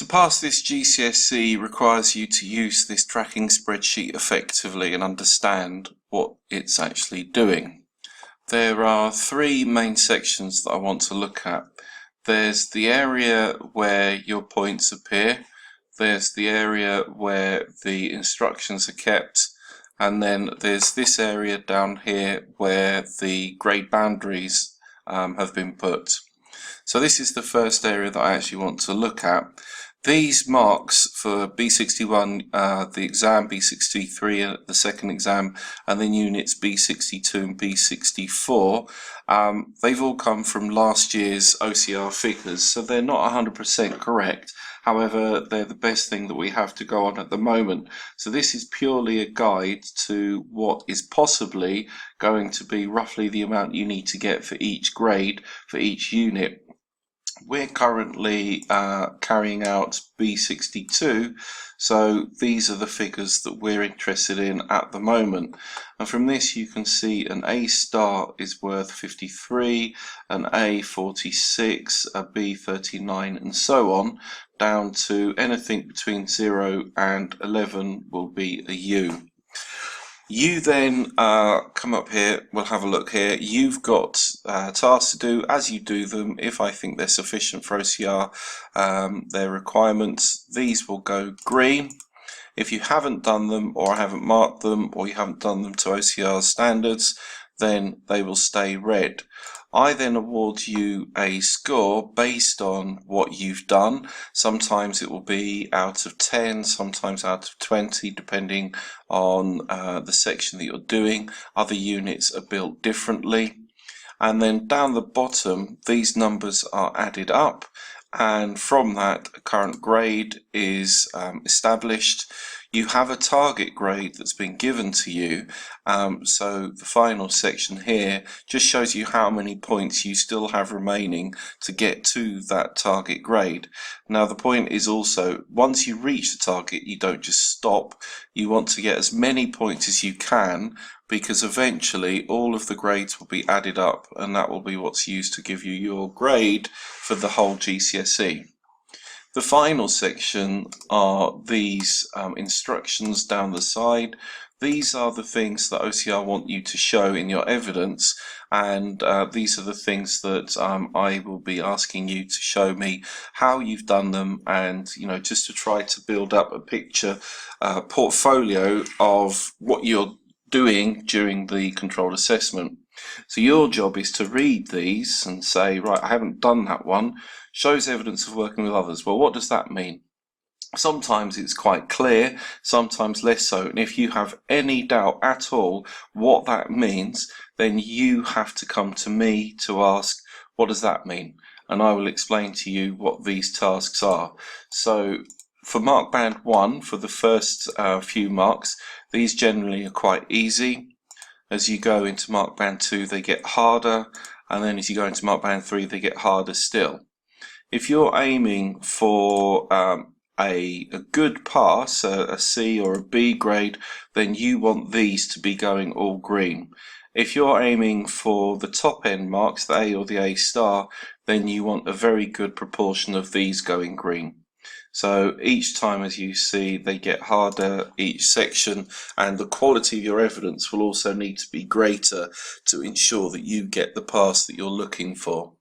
pass this GCSE requires you to use this tracking spreadsheet effectively and understand what it's actually doing. There are three main sections that I want to look at. There's the area where your points appear, there's the area where the instructions are kept, and then there's this area down here where the grade boundaries have been put. So this is the first area that I actually want to look at. These marks for B61, the exam B63, the second exam, and then units B62 and B64, they've all come from last year's OCR figures, so they're not 100% correct. However, they're the best thing that we have to go on at the moment. So this is purely a guide to what is possibly going to be roughly the amount you need to get for each grade, for each unit. We're currently carrying out B62, so these are the figures that we're interested in at the moment. And from this you can see an A star is worth 53, an A 46, a B 39, and so on, down to anything between 0 and 11 will be a U. You then come up here, we'll have a look here. You've got tasks to do as you do them. If I think they're sufficient for OCR, their requirements, these will go green. If you haven't done them, or haven't marked them, or you haven't done them to OCR standards, then they will stay red. I then award you a score based on what you've done. Sometimes it will be out of 10, sometimes out of 20, depending on the section that you're doing. Other units are built differently. And then down the bottom, these numbers are added up, and from that a current grade is established. You have a target grade that's been given to you, so the final section here just shows you how many points you still have remaining to get to that target grade. Now the point is also, once you reach the target, you don't just stop. You want to get as many points as you can, because eventually all of the grades will be added up, and that will be what's used to give you your grade for the whole GCSE. The final section are these instructions down the side. These are the things that OCR want you to show in your evidence, and these are the things that I will be asking you to show me how you've done them, and just to try to build up a picture, portfolio of what you're doing during the controlled assessment. So your job is to read these and say, right, I haven't done that one. Shows evidence of working with others. Well, what does that mean? Sometimes it's quite clear, sometimes less so. And if you have any doubt at all what that means, then you have to come to me to ask, what does that mean? And I will explain to you what these tasks are. So for mark band 1, for the first few marks, these generally are quite easy. As you go into mark band 2, they get harder, and then as you go into mark band 3, they get harder still. If you're aiming for a good pass, a C or a B grade, then you want these to be going all green. If you're aiming for the top end marks, the A or the A star, then you want a very good proportion of these going green. So each time, as you see, they get harder each section, and the quality of your evidence will also need to be greater to ensure that you get the pass that you're looking for.